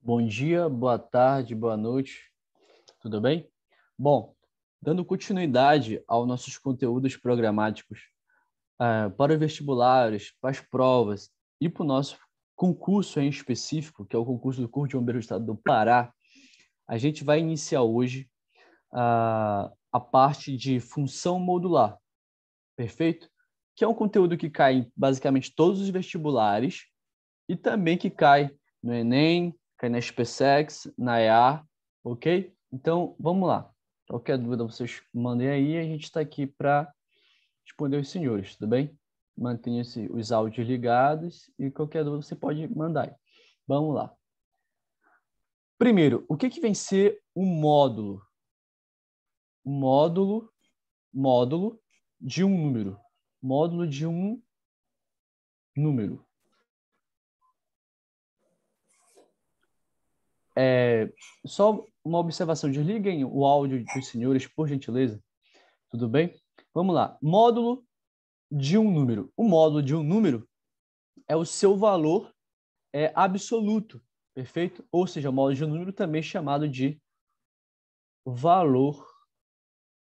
Bom dia, boa tarde, boa noite, tudo bem? Bom, dando continuidade aos nossos conteúdos programáticos para os vestibulares, para as provas e para o nosso concurso em específico, que é o concurso do Corpo de Bombeiros do Estado do Pará, a gente vai iniciar hoje a parte de função modular, perfeito? Que é um conteúdo que cai em basicamente todos os vestibulares e também que cai no Enem, cai na SpaceX, na EA, ok? Então, vamos lá. Qualquer dúvida vocês mandem aí, a gente está aqui para responder os senhores, tudo bem? Mantenha os áudios ligados e qualquer dúvida você pode mandar aí. Vamos lá. Primeiro, o que vem ser um módulo? Módulo de um número. Módulo de um número. Só uma observação, desliguem o áudio dos senhores, por gentileza. Tudo bem? Vamos lá. Módulo de um número. O módulo de um número é o seu valor absoluto, perfeito? Ou seja, o módulo de um número também chamado de valor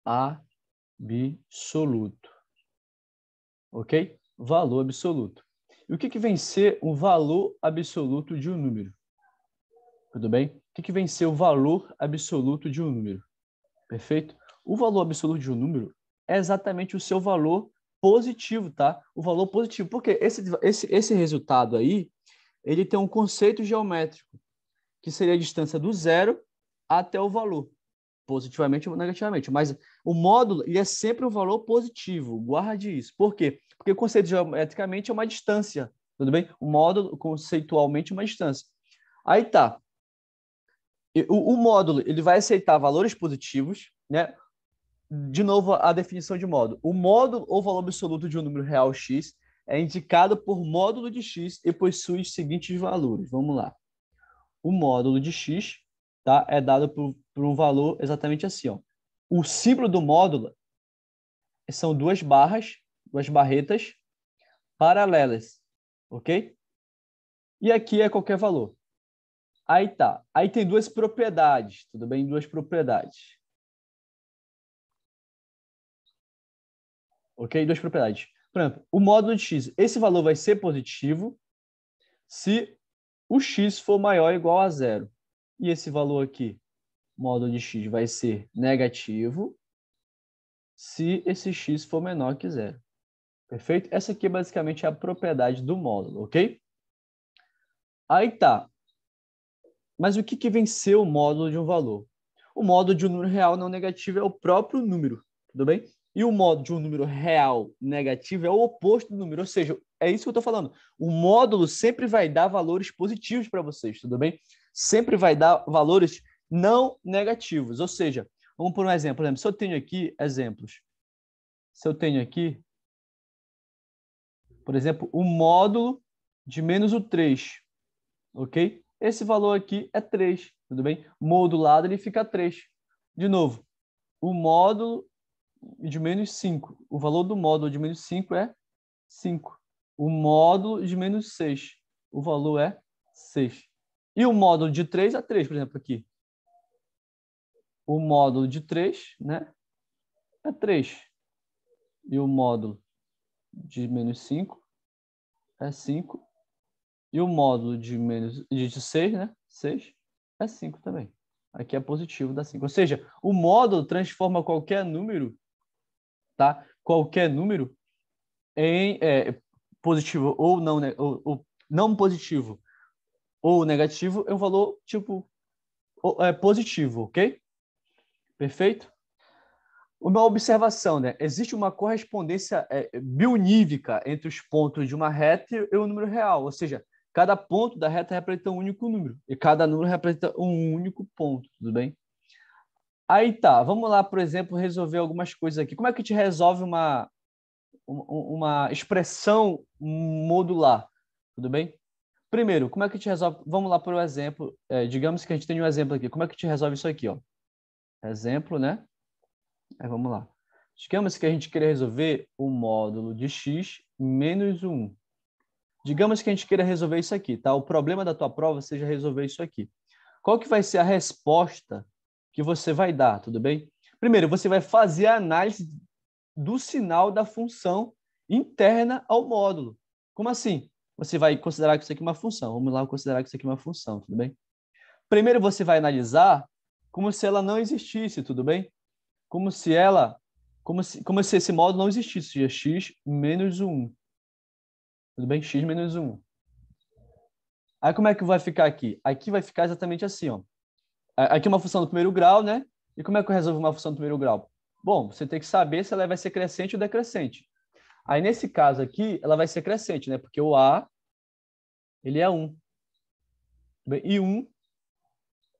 absoluto. Ok? Valor absoluto. E o que vem ser o valor absoluto de um número? Tudo bem? O que vem ser o valor absoluto de um número? Perfeito? O valor absoluto de um número é exatamente o seu valor positivo, tá? O valor positivo. Porque esse resultado aí, ele tem um conceito geométrico, que seria a distância do zero até o valor, positivamente ou negativamente. Mas o módulo, ele é sempre um valor positivo. Guarde isso. Por quê? Porque o conceito geometricamente é uma distância, tudo bem? O módulo, conceitualmente, é uma distância. Aí tá. O módulo, ele vai aceitar valores positivos, né? De novo, a definição de módulo. O módulo ou valor absoluto de um número real x é indicado por módulo de x e possui os seguintes valores. Vamos lá. O módulo de x, tá, é dado por um valor exatamente assim. Ó. O símbolo do módulo são duas barras, duas barretas paralelas, ok? E aqui é qualquer valor. Aí tá. Aí tem duas propriedades, tudo bem? Duas propriedades. Ok? Duas propriedades. Por exemplo, o módulo de x, esse valor vai ser positivo se o x for maior ou igual a zero. E esse valor aqui, módulo de x, vai ser negativo se esse x for menor que zero. Perfeito? Essa aqui basicamente é a propriedade do módulo, ok? Aí tá. Mas o que vem ser o módulo de um valor? O módulo de um número real não negativo é o próprio número, tudo bem? E o módulo de um número real negativo é o oposto do número, ou seja, é isso que eu estou falando. O módulo sempre vai dar valores positivos para vocês, tudo bem? Sempre vai dar valores não negativos, ou seja, vamos por um exemplo. Por exemplo, se eu tenho aqui exemplos, se eu tenho aqui, por exemplo, o módulo de menos o 3, ok? Esse valor aqui é 3, tudo bem? Modulado ele fica 3. De novo, o módulo de menos 5. O valor do módulo de menos 5 é 5. O módulo de menos 6. O valor é 6. E o módulo de 3 é 3, por exemplo, aqui. O módulo de 3, né, é 3. E o módulo de menos 5 é 5. E o módulo de 6, né? 6 é 5 também. Aqui é positivo, dá 5. Ou seja, o módulo transforma qualquer número, tá? Qualquer número em positivo ou não, né? Ou não positivo ou negativo é um valor tipo positivo, ok? Perfeito? Uma observação, né? Existe uma correspondência bionívoca entre os pontos de uma reta e o número real, ou seja, cada ponto da reta representa um único número e cada número representa um único ponto, tudo bem? Aí tá, vamos lá, por exemplo, resolver algumas coisas aqui. Como é que a gente resolve uma expressão modular? Tudo bem? Primeiro, como é que a gente resolve? Vamos lá por um exemplo. Digamos que a gente tem um exemplo aqui. Como é que a gente resolve isso aqui? Ó? Exemplo, né? Aí vamos lá. Digamos que a gente queira resolver o módulo de x menos 1. Digamos que a gente queira resolver isso aqui, tá? O problema da tua prova seja resolver isso aqui. qual que vai ser a resposta que você vai dar, tudo bem? Primeiro, você vai fazer a análise do sinal da função interna ao módulo. Como assim? Você vai considerar que isso aqui é uma função. Vamos lá considerar que isso aqui é uma função, tudo bem? Primeiro você vai analisar como se ela não existisse, tudo bem? Como se esse módulo não existisse, seja x menos 1. Tudo bem? X menos 1. Aí como é que vai ficar aqui? Aqui vai ficar exatamente assim, ó. Aqui é uma função do primeiro grau, né? E como é que eu resolvo uma função do primeiro grau? Bom, você tem que saber se ela vai ser crescente ou decrescente. Aí, nesse caso aqui, ela vai ser crescente, né? Porque o A, ele é 1. E 1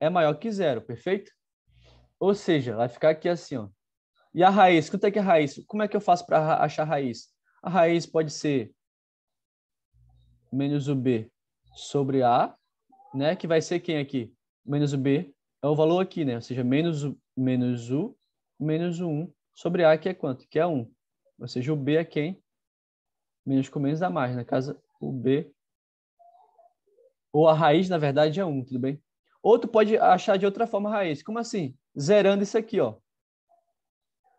é maior que 0, perfeito? Ou seja, vai ficar aqui assim, ó. E a raiz? Quanto é que é a raiz? Como é que eu faço para achar a raiz? A raiz pode ser menos o B sobre A, né? Que vai ser quem aqui? Menos o B é o valor aqui, né? Ou seja, menos o menos o 1 sobre A, que é quanto? Que é 1. Ou seja, o B é quem? Menos com menos dá mais. Na casa, o B... Ou a raiz, na verdade, é 1, tudo bem? Ou tu pode achar de outra forma a raiz. Como assim? Zerando isso aqui, ó.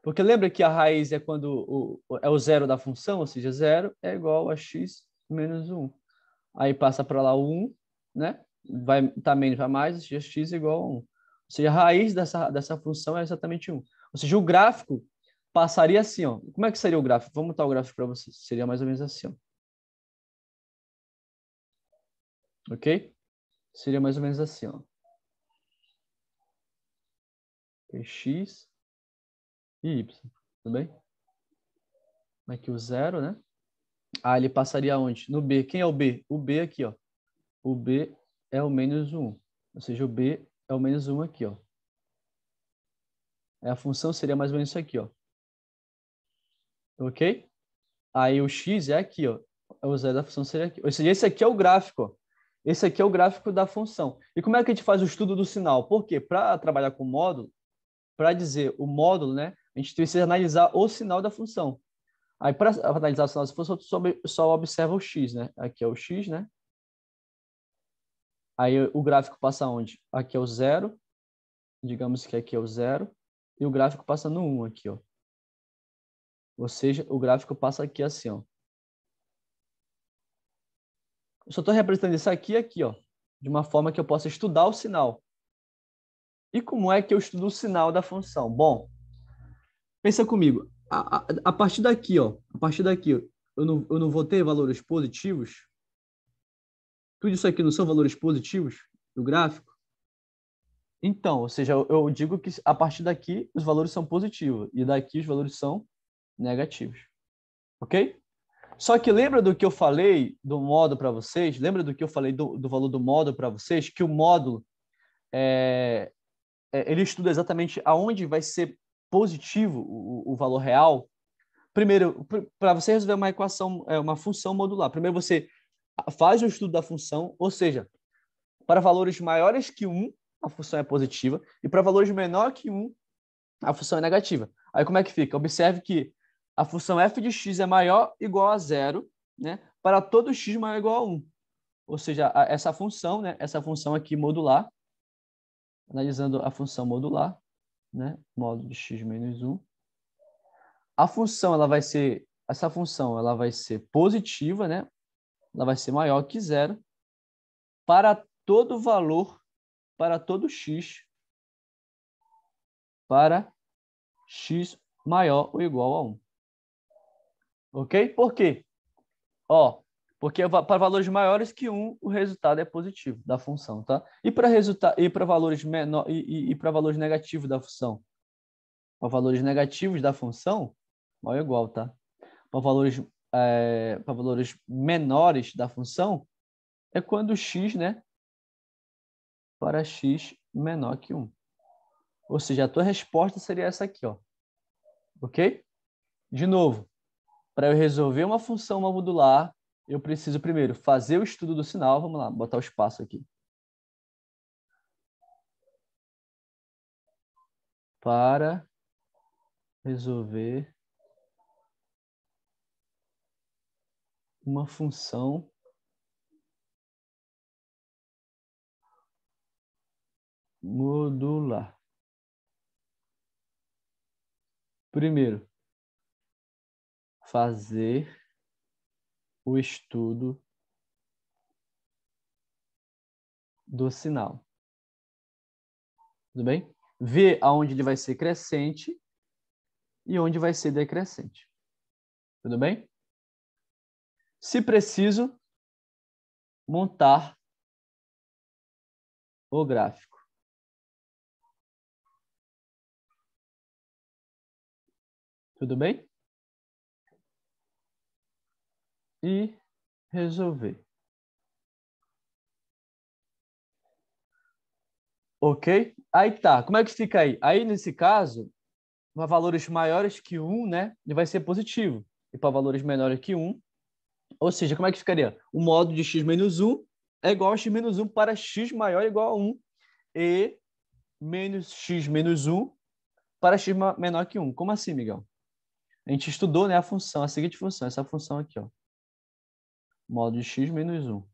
Porque lembra que a raiz é quando é o zero da função, ou seja, 0 é igual a x menos 1. Aí passa para lá o 1, né? Vai estar menos para mais, ou seja, x é igual a 1. Ou seja, a raiz dessa função é exatamente 1. Ou seja, o gráfico passaria assim, ó. Como é que seria o gráfico? Vamos botar o gráfico para vocês. Seria mais ou menos assim, ó. Ok? Seria mais ou menos assim, ó. X e y, tudo bem? Aqui o 0, né? Ah, ele passaria onde? No B. Quem é o B? O B aqui, ó. O B é o menos 1. Ou seja, o B é o menos 1 aqui, ó. A função seria mais ou menos isso aqui, ó. Ok? Aí o x é aqui, ó. O zero da função seria aqui. Ou seja, esse aqui é o gráfico, ó. Esse aqui é o gráfico da função. E como é que a gente faz o estudo do sinal? Por quê? Para trabalhar com módulo, para dizer o módulo, né? A gente precisa analisar o sinal da função. Aí, para analisar o sinal da função, só observa o x, né? Aqui é o x, né? Aí o gráfico passa onde? Aqui é o 0. Digamos que aqui é o 0. E o gráfico passa no 1 aqui, ó. Ou seja, o gráfico passa aqui assim, ó. Eu só estou representando isso aqui e aqui, ó. De uma forma que eu possa estudar o sinal. E como é que eu estudo o sinal da função? Bom, pensa comigo. A partir daqui, ó. A partir daqui, eu não vou ter valores positivos? Tudo isso aqui não são valores positivos do gráfico? Então, ou seja, eu digo que a partir daqui os valores são positivos e daqui os valores são negativos. Ok? Só que lembra do que eu falei do módulo para vocês? Lembra do que eu falei do valor do módulo para vocês? Que o módulo ele estuda exatamente aonde vai ser positivo o valor real. Primeiro, para você resolver uma equação, uma função modular, primeiro você faz o estudo da função, ou seja, para valores maiores que 1, a função é positiva, e para valores menores que 1, a função é negativa. Aí como é que fica? Observe que a função f de x é maior ou igual a 0, né, para todo x maior ou igual a 1. Ou seja, essa função, né, essa função aqui modular, analisando a função modular, né, módulo de x menos 1, a função essa função ela vai ser positiva, né, ela vai ser maior que 0 para todo valor, para todo x, para x maior ou igual a 1. Ok? Por quê? Ó, porque para valores maiores que 1, o resultado é positivo da função, tá? E para valores menor e para valores negativos da função? Para valores negativos da função, maior ou igual, tá? Para valores menores da função, é quando x, né, para x menor que 1. Ou seja, a tua resposta seria essa aqui, ó. Ok? De novo, para eu resolver uma função modular, eu preciso primeiro fazer o estudo do sinal. Vamos lá, botar o espaço aqui. Para resolver uma função modular. Primeiro, fazer o estudo do sinal. Tudo bem? Ver aonde ele vai ser crescente e onde vai ser decrescente. Tudo bem? Se preciso, montar o gráfico. Tudo bem? E resolver. Ok? Aí tá. Como é que fica aí? Aí, nesse caso, para valores maiores que 1, né? Ele vai ser positivo. E para valores menores que 1, ou seja, como é que ficaria? O módulo de x menos 1 é igual a x menos 1 para x maior ou igual a 1. E menos x menos 1 para x menor que 1. Como assim, Miguel? A gente estudou, né, a função, a seguinte função, essa função aqui, ó. Módulo de x menos 1.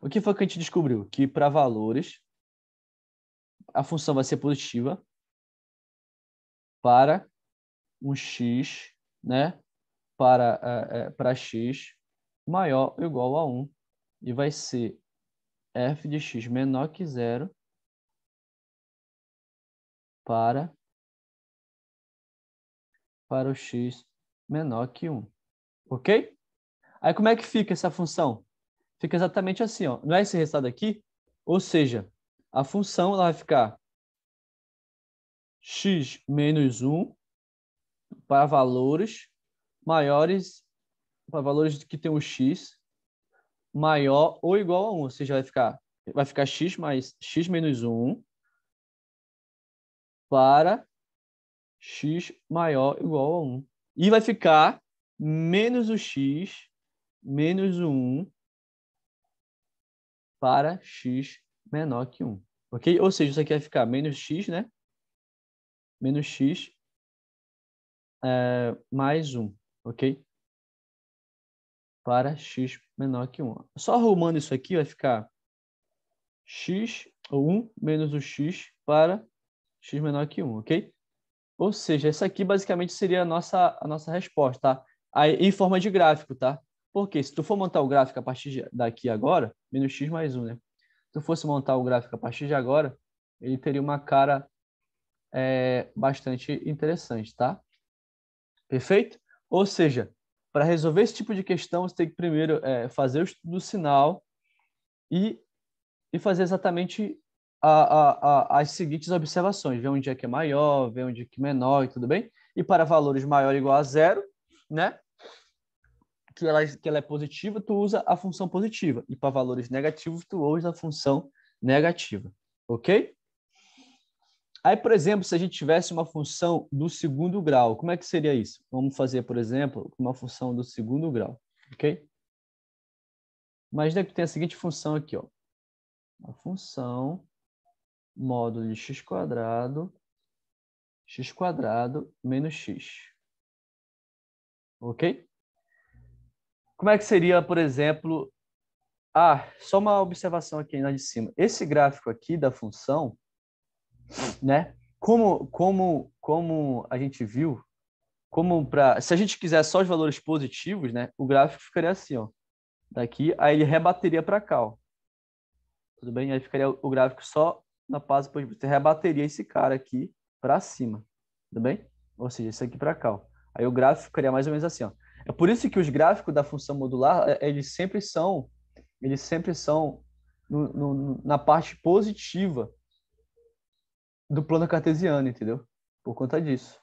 O que foi que a gente descobriu? Que para valores, a função vai ser positiva para um x, né, para x maior ou igual a 1. E vai ser f de x menor que 0 para o x menor que 1. Ok? Aí como é que fica essa função? Fica exatamente assim, ó. Não é esse resultado aqui? Ou seja, a função ela vai ficar x menos 1 para valores maiores, para valores que tem o x maior ou igual a 1. Ou seja, vai ficar x mais x menos 1 para x maior ou igual a 1. E vai ficar menos o x menos o 1 para x menor que 1. Ok? Ou seja, isso aqui vai ficar menos x, né? Menos x mais 1. Ok? Para x menor que 1. Só arrumando isso aqui vai ficar x, ou 1 menos o x para x menor que 1, ok? Ou seja, essa aqui basicamente seria a nossa resposta, tá? Aí, em forma de gráfico, tá? Porque se tu for montar o gráfico a partir daqui agora, menos x mais 1, né? Se tu fosse montar o gráfico a partir de agora, ele teria uma cara bastante interessante, tá? Perfeito? Ou seja, para resolver esse tipo de questão, você tem que primeiro fazer o estudo do sinal e fazer exatamente as seguintes observações. Ver onde é que é maior, ver onde é que é menor e tudo bem. E para valores maior ou igual a 0, né? Que ela é positiva, tu usa a função positiva. E para valores negativos, tu usa a função negativa. Ok? Aí, por exemplo, se a gente tivesse uma função do segundo grau, como é que seria isso? Vamos fazer, por exemplo, uma função do segundo grau. Ok? Imagina que tem a seguinte função aqui, ó. A função módulo de x quadrado menos x. Ok? Como é que seria, por exemplo... só uma observação aqui na de cima. Esse gráfico aqui da função, né? Como a gente viu, se a gente quiser só os valores positivos, né? O gráfico ficaria assim, ó. Daqui, aí ele rebateria para cá, ó. Tudo bem? Aí ficaria o gráfico só na base positiva. Você rebateria esse cara aqui para cima. Tudo bem? Ou seja, isso aqui para cá, ó. Aí o gráfico ficaria mais ou menos assim, ó. É por isso que os gráficos da função modular, eles sempre são na parte positiva do plano cartesiano, entendeu? Por conta disso.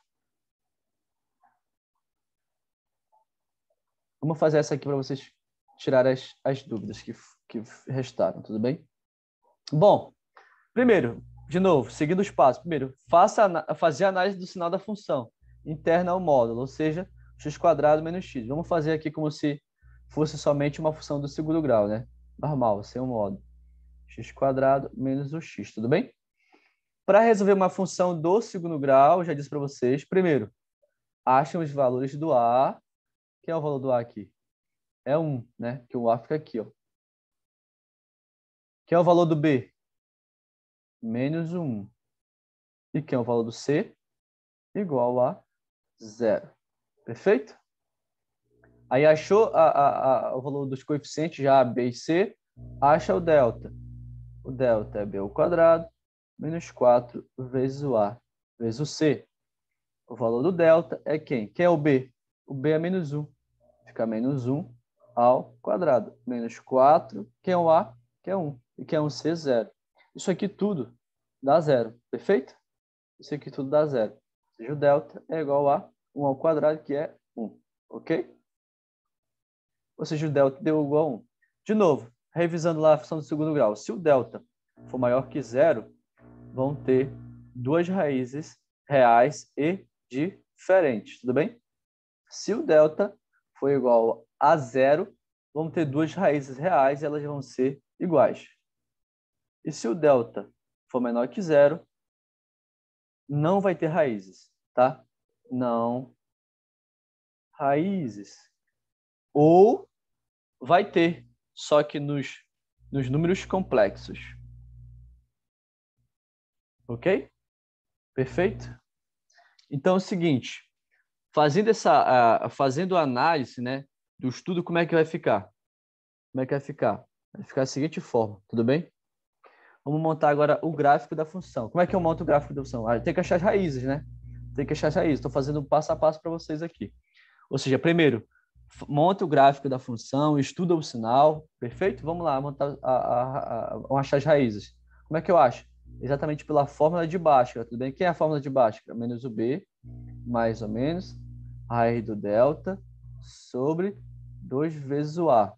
Vamos fazer essa aqui para vocês tirarem as dúvidas que restaram, tudo bem? Bom, primeiro, de novo, seguindo os passos. Primeiro, fazer a análise do sinal da função interna ao módulo, ou seja, x² menos x. Vamos fazer aqui como se fosse somente uma função do segundo grau, né? Normal, sem um módulo. x² menos o x, tudo bem? Para resolver uma função do segundo grau, já disse para vocês, primeiro, achem os valores do A. Quem é o valor do A aqui? É 1, né? Que o A fica aqui, ó. Quem é o valor do B? menos 1. E que é o valor do C? Igual a 0. Perfeito? Aí achou o valor dos coeficientes já A, B e C, acha o delta. O delta é B ao quadrado menos 4 vezes o A vezes o C. O valor do delta é quem? Quem é o B? O B é menos 1. Fica menos 1 ao quadrado. Menos 4. Quem é o A? Que é 1. E quem é um C? 0. Isso aqui tudo dá 0. Perfeito? Isso aqui tudo dá 0. Ou seja, o delta é igual a 1 ao quadrado, que é 1. Ok? Ou seja, o delta deu igual a 1. De novo, revisando lá a função do segundo grau. Se o delta for maior que 0, vão ter duas raízes reais e diferentes. Tudo bem? Se o delta for igual a 0, vão ter duas raízes reais e elas vão ser iguais. E se o delta for menor que 0, não vai ter raízes, tá? Não raízes. Ou vai ter, só que nos números complexos. Ok? Perfeito? Então é o seguinte, fazendo a análise, né, do estudo, como é que vai ficar? Como é que vai ficar? Vai ficar da seguinte forma, tudo bem? Vamos montar agora o gráfico da função. Como é que eu monto o gráfico da função? Tem que achar as raízes, né? Tem que achar as raízes. Estou fazendo um passo a passo para vocês aqui. Ou seja, primeiro, monta o gráfico da função, estuda o sinal, perfeito? Vamos lá, montar vamos achar as raízes. Como é que eu acho? Exatamente pela fórmula de Bhaskara, tudo bem? Quem é a fórmula de Bhaskara? Menos o B, mais ou menos, a raiz do delta sobre 2 vezes o A.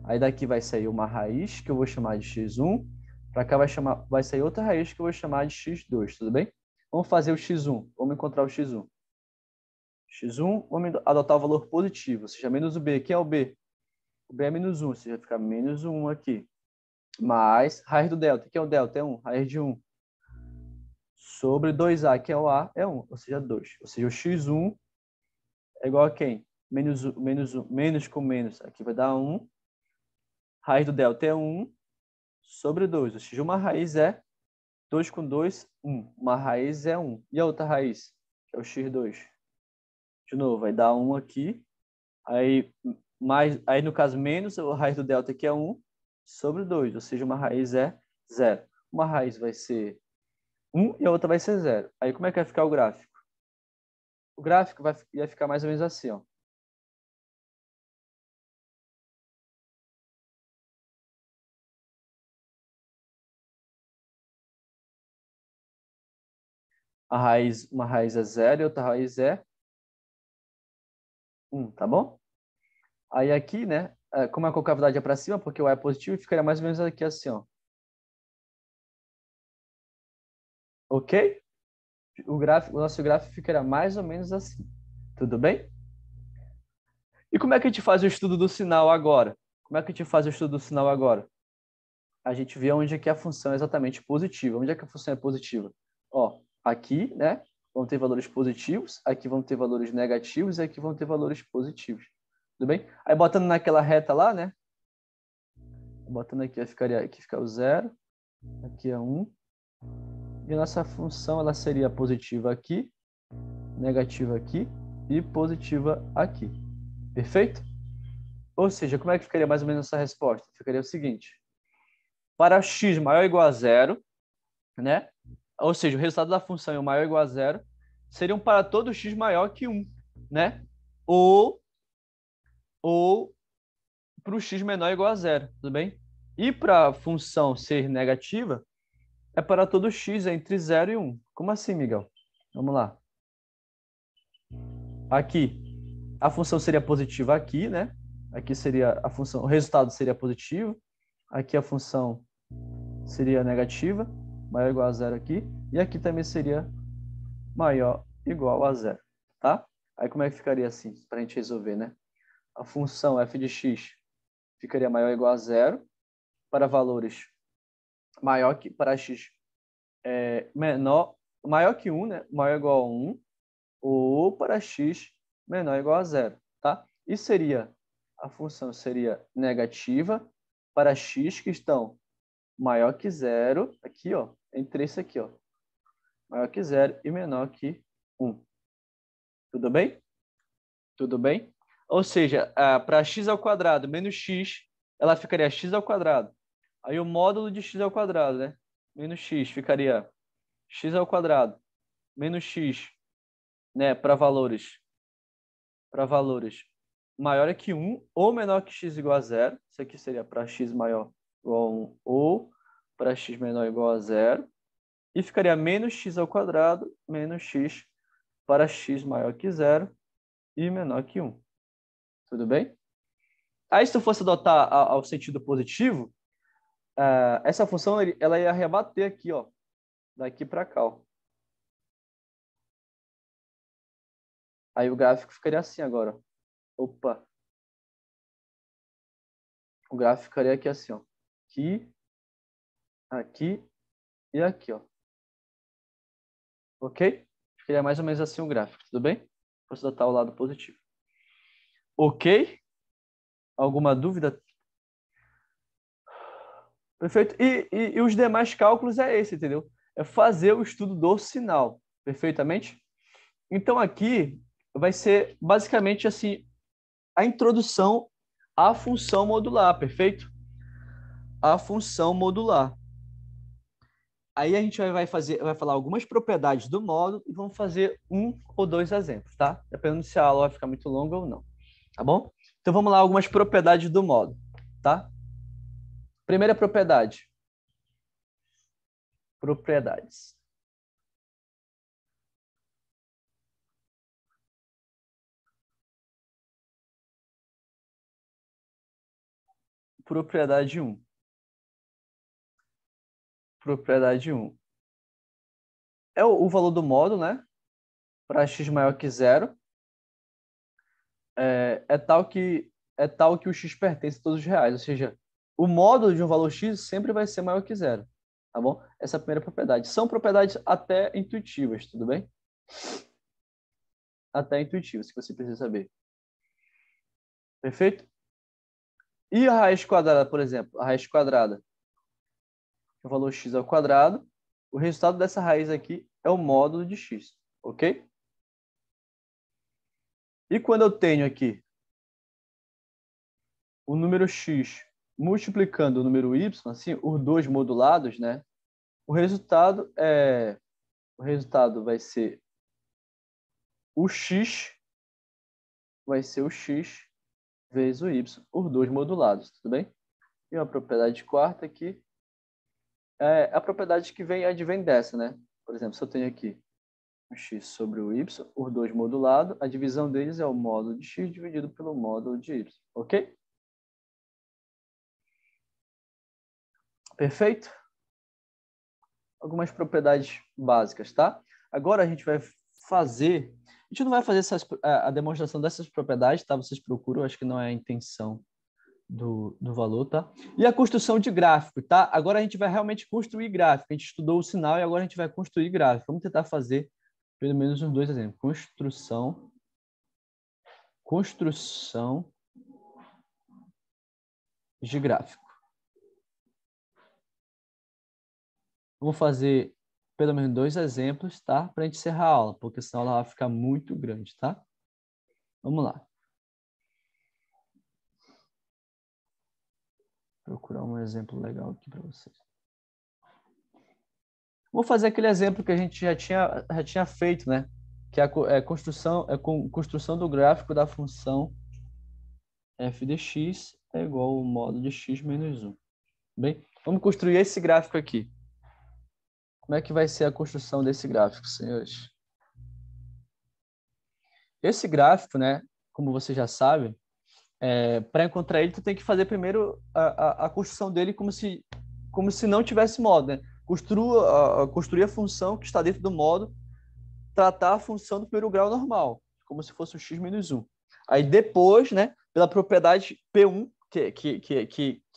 Aí daqui vai sair uma raiz que eu vou chamar de x1, para cá vai sair outra raiz que eu vou chamar de x2, tudo bem? Vamos fazer o x1, vamos encontrar o x1. x1, vamos adotar o valor positivo, ou seja, menos o b. Quem é o b? O b é menos 1, ou seja, fica menos 1 aqui. Mais raiz do delta. Quem é o delta? É 1. Raiz de 1 sobre 2a, que é o a, é 1, ou seja, 2. Ou seja, o x1 é igual a quem? Menos com menos, aqui vai dar 1. Raiz do delta é 1 sobre 2, ou seja, uma raiz é 2 com 2, 1. Uma raiz é 1. E a outra raiz? Que é o x2. De novo, vai dar 1 aqui. Aí no caso, menos a raiz do delta, que é 1, sobre 2. Ou seja, uma raiz é 0. Uma raiz vai ser 1 e a outra vai ser 0. Aí como é que vai ficar o gráfico? O gráfico ia ficar mais ou menos assim, ó. Uma raiz é 0 e outra raiz é 1, tá bom? Aí aqui, né, como a concavidade é para cima, porque o A é positivo, ficaria mais ou menos aqui assim, ó. Ok? O nosso gráfico ficaria mais ou menos assim. Tudo bem? E como é que a gente faz o estudo do sinal agora? Como é que a gente faz o estudo do sinal agora? A gente vê onde é que a função é exatamente positiva. Onde é que a função é positiva? Ó, aqui, né, vão ter valores positivos, aqui vão ter valores negativos e aqui vão ter valores positivos. Tudo bem? Aí botando naquela reta lá, né? Botando aqui, aqui fica o 0, aqui é 1. E a nossa função ela seria positiva aqui, negativa aqui e positiva aqui. Perfeito? Ou seja, como é que ficaria mais ou menos essa resposta? Ficaria o seguinte: para x maior ou igual a 0, né? Ou seja, o resultado da função é o maior ou igual a 0, seriam para todo x maior que 1, né? Ou para o x menor ou igual a 0, tudo bem? E para a função ser negativa, é para todo x entre 0 e 1. Como assim, Miguel? Vamos lá. Aqui, a função seria positiva aqui, né? Aqui seria a função, o resultado seria positivo. Aqui a função seria negativa, maior ou igual a 0 aqui. E aqui também seria maior ou igual a 0, tá? Aí como é que ficaria assim, para a gente resolver, né? A função f de x ficaria maior ou igual a 0 para valores maior que, para x maior que 1, né? Maior ou igual a 1, ou para x menor ou igual a 0, tá? E a função seria negativa para x que estão maior que zero, aqui, ó, entre esse aqui, ó, maior que zero e menor que 1. Tudo bem? Tudo bem? Ou seja, para x ao quadrado menos x, ela ficaria x ao quadrado. Aí o módulo de x ao quadrado, né? Menos x ficaria x ao quadrado menos x, né? Para valores maior que 1 ou menor que x igual a 0. Isso aqui seria para x maior igual a 1 ou para x menor igual a 0. E ficaria menos x ao quadrado menos x para x maior que 0 e menor que 1. Tudo bem? Aí, se tu fosse adotar ao sentido positivo, essa função ela ia rebater aqui, ó, daqui para cá. Ó. Aí o gráfico ficaria assim agora. Opa! O gráfico ficaria aqui assim, ó. Aqui e aqui, ó. Ok? Ficaria mais ou menos assim o gráfico, tudo bem? Posso adotar o lado positivo. Ok? Alguma dúvida? Perfeito? E os demais cálculos é esse, entendeu? É fazer o estudo do sinal, perfeitamente? Então, aqui vai ser basicamente assim, a introdução à função modular, perfeito? A função modular. Aí a gente vai falar algumas propriedades do módulo e vamos fazer 1 ou 2 exemplos, tá? Dependendo se a aula vai ficar muito longa ou não, tá bom? Então vamos lá, algumas propriedades do módulo, tá? Primeira propriedade. Propriedades. Propriedade 1. Propriedade 1. É o valor do módulo, né? Para x maior que 0. É tal que o x pertence a todos os reais. Ou seja, o módulo de um valor x sempre vai ser maior que 0. Tá bom? Essa é a primeira propriedade. São propriedades até intuitivas, tudo bem? Até intuitivas, que você precisa saber. Perfeito? E a raiz quadrada, por exemplo? A raiz quadrada. O valor x ao quadrado. O resultado dessa raiz aqui é o módulo de x. Ok? E quando eu tenho aqui o número x multiplicando o número y, assim, os dois modulados, né? O resultado vai ser o x vezes o y, os dois modulados, tudo bem? E uma propriedade quarta aqui é a propriedade que advém dessa, né? Por exemplo, se eu tenho aqui o x sobre o y, os dois modulados, a divisão deles é o módulo de x dividido pelo módulo de y, ok? Perfeito? Algumas propriedades básicas, tá? Agora a gente vai fazer... A gente não vai fazer a demonstração dessas propriedades, tá? Vocês procuram, acho que não é a intenção do valor, tá? E a construção de gráfico, tá? Agora a gente vai realmente construir gráfico. A gente estudou o sinal e agora a gente vai construir gráfico. Vamos tentar fazer pelo menos uns 2 exemplos. Construção de gráfico. Vou fazer pelo menos 2 exemplos, tá? Para a gente encerrar a aula, porque senão ela vai ficar muito grande, tá? Vamos lá. Vou procurar um exemplo legal aqui para vocês. Vou fazer aquele exemplo que a gente já tinha feito, né? Que é a construção do gráfico da função f de x é igual ao módulo de x menos 1. Bem, vamos construir esse gráfico aqui. Como é que vai ser a construção desse gráfico, senhores? Esse gráfico, né, como você já sabe, para encontrar ele, tu tem que fazer primeiro a construção dele como se não tivesse modo, né? Construir a função que está dentro do modo, tratar a função do primeiro grau normal, como se fosse o x menos 1. Aí depois, né, pela propriedade P1, que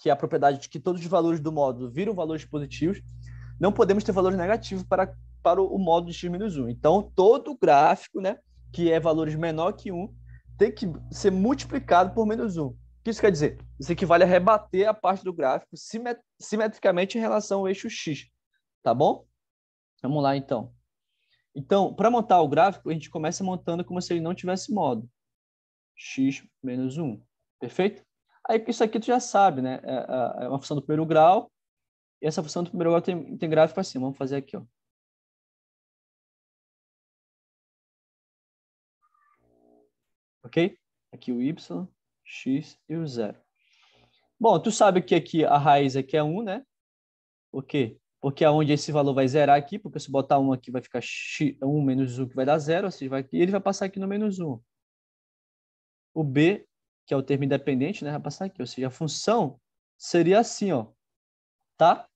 é a propriedade de que todos os valores do módulo viram valores positivos, não podemos ter valores negativos para o módulo de x menos 1. Então, todo gráfico, né, que é valores menor que 1, tem que ser multiplicado por menos 1. que isso quer dizer? Isso equivale a rebater a parte do gráfico simetricamente em relação ao eixo X, tá bom? Vamos lá, então. Então, para montar o gráfico, a gente começa montando como se ele não tivesse modo. X menos 1. Perfeito? Aí, isso aqui tu já sabe, né? É uma função do primeiro grau. E essa função do primeiro grau tem gráfico assim. Vamos fazer aqui, ó. Ok? Aqui o y, x e o 0. Bom, tu sabe que aqui a raiz aqui é 1, né? Por quê? Porque é onde esse valor vai zerar aqui, porque se botar 1 aqui vai ficar 1 menos 1 que vai dar 0, ou seja, e ele vai passar aqui no menos 1. O b, que é o termo independente, né, vai passar aqui, ou seja, a função seria assim, ó, tá?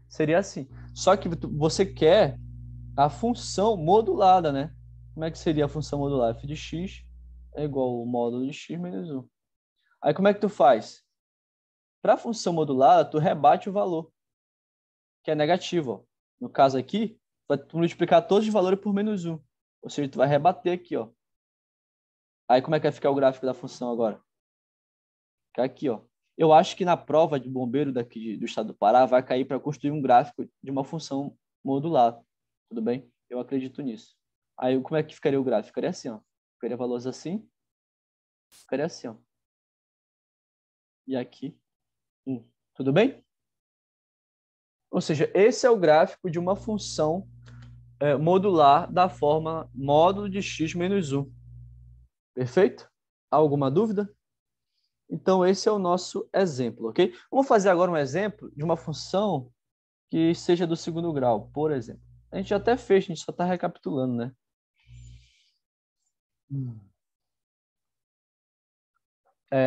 Seria assim. Só que você quer a função modulada, né? Como é que seria a função modular? F de x é igual ao módulo de x menos 1. Aí como é que tu faz? Para a função modulada, tu rebate o valor, que é negativo, ó. No caso aqui, vai multiplicar todos os valores por menos 1. Ou seja, tu vai rebater aqui, ó. Aí como é que vai ficar o gráfico da função agora? Fica aqui, ó. Eu acho que na prova de bombeiro daqui do estado do Pará vai cair para construir um gráfico de uma função modular. Tudo bem? Eu acredito nisso. Aí como é que ficaria o gráfico? Ficaria assim, ó. Ficaria valores assim. Ficaria assim, ó. E aqui, 1. Tudo bem? Ou seja, esse é o gráfico de uma função modular da forma módulo de x menos 1. Perfeito? Alguma dúvida? Então, esse é o nosso exemplo, ok? Vamos fazer agora um exemplo de uma função que seja do segundo grau, por exemplo. A gente já até fez, a gente só está recapitulando, né?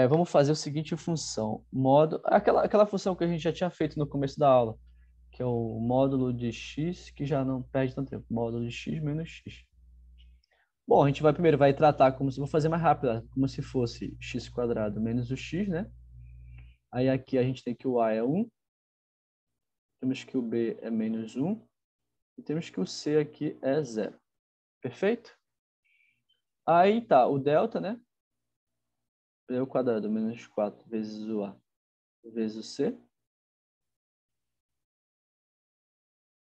Vamos fazer o seguinte função. Aquela função que a gente já tinha feito no começo da aula, que é o módulo de x, que já não perde tanto tempo. Módulo de x menos x. Bom, a gente primeiro vai tratar como se, vou fazer mais rápido, como se fosse x quadrado menos o x, né? Aí aqui a gente tem que o a é 1, temos que o b é menos 1, e temos que o c aqui é 0. Perfeito? Aí tá, o delta, né? B ao quadrado menos 4 vezes o a vezes o c.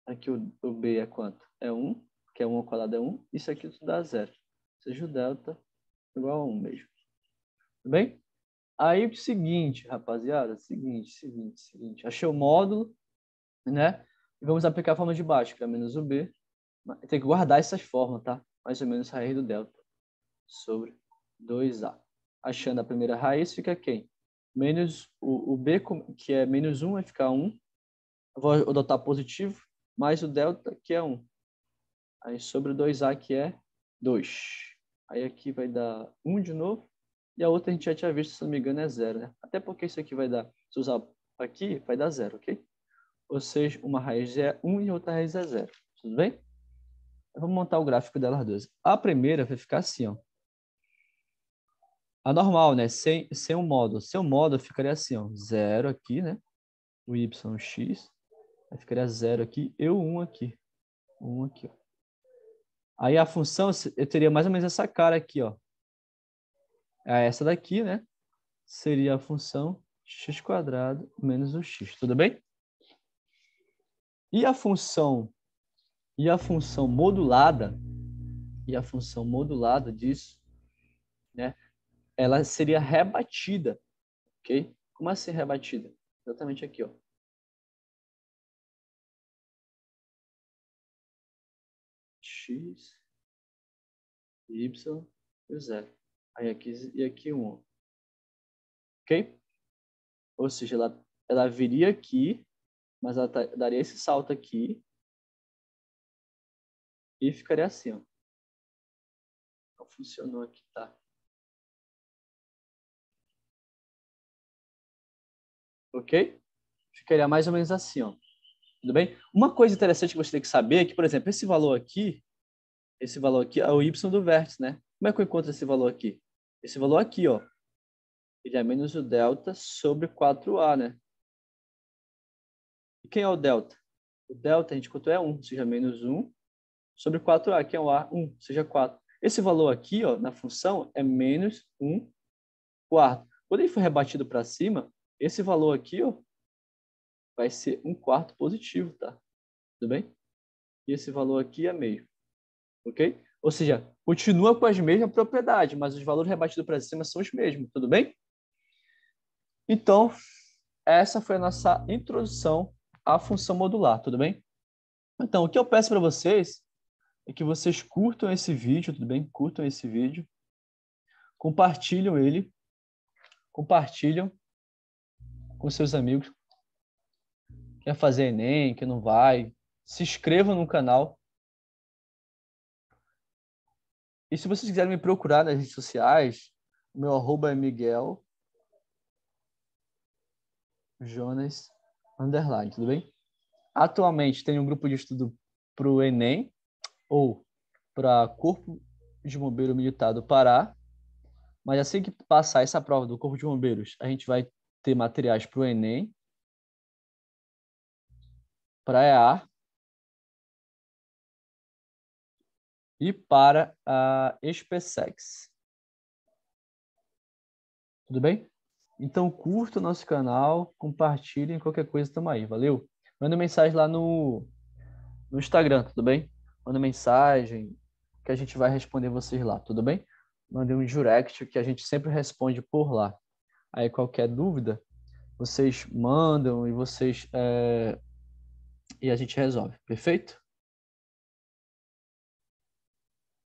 Aqui o b é quanto? É 1, que é 1 ao quadrado é 1. Isso aqui tudo dá 0. Ou seja, o delta é igual a 1 mesmo. Tudo bem? Aí o seguinte, rapaziada, seguinte. Achei o módulo, né? E vamos aplicar a forma de baixo, que é menos o b. Tem que guardar essas formas, tá? Mais ou menos raiz do delta sobre 2a. Achando a primeira raiz, fica quem? Menos o b, que é menos 1, vai ficar 1. Eu vou adotar positivo, mais o delta, que é 1. Aí sobre 2a, que é 2. Aí aqui vai dar 1 de novo. E a outra a gente já tinha visto, se não me engano, é 0, né? Até porque isso aqui vai dar, se usar aqui, vai dar 0, ok? Ou seja, uma raiz é 1 e outra raiz é 0. Tudo bem? Vamos montar o gráfico delas duas. A primeira vai ficar assim, ó. A normal, né? Sem um módulo. Sem um módulo ficaria assim, ó. 0 aqui, né? O y, o x. Aí ficaria 0 aqui e o 1 aqui. 1 aqui, ó. Aí a função, eu teria mais ou menos essa cara aqui, ó. Essa daqui, né? Seria a função x quadrado menos o x. Tudo bem? E a função modulada, disso, né? Ela seria rebatida, ok? Como assim rebatida? Exatamente aqui, ó. X, y e 0. Aí aqui e aqui 1. Ok? Ou seja, ela viria aqui, mas ela daria esse salto aqui e ficaria assim, ó. Não funcionou aqui, tá? Ok? Ficaria mais ou menos assim, ó. Tudo bem? Uma coisa interessante que você tem que saber é que, por exemplo, esse valor aqui é o y do vértice, né? Como é que eu encontro esse valor aqui? Esse valor aqui, ó, ele é menos o delta sobre 4a, né? E quem é o delta? O delta a gente encontrou é 1, ou seja, menos 1 sobre 4a, que é o a, 1, ou seja, 4. Esse valor aqui, ó, na função, é menos 1 quarto. Quando ele for rebatido para cima, esse valor aqui, ó, vai ser 1/4 positivo, tá? Tudo bem? E esse valor aqui é meio, ok? Ou seja, continua com as mesmas propriedades, mas os valores rebatidos para cima são os mesmos, tudo bem? Então, essa foi a nossa introdução à função modular, tudo bem? Então, o que eu peço para vocês é que vocês curtam esse vídeo, tudo bem? Curtam esse vídeo, compartilham ele, compartilham com seus amigos. Quer fazer Enem, que não vai, se inscrevam no canal. E se vocês quiserem me procurar nas redes sociais, o meu arroba é Miguel Jonas _, tudo bem? Atualmente tem um grupo de estudo para o Enem ou para Corpo de Bombeiro Militar do Pará, mas assim que passar essa prova do Corpo de Bombeiros, a gente vai ter materiais para o Enem, para a EAR e para a SpaceX. Tudo bem? Então, curta o nosso canal, compartilhem, qualquer coisa, estamos aí, valeu? Manda mensagem lá no Instagram, tudo bem? Manda mensagem que a gente vai responder vocês lá, tudo bem? Mande um direct que a gente sempre responde por lá. Aí, qualquer dúvida, vocês mandam e a gente resolve, perfeito?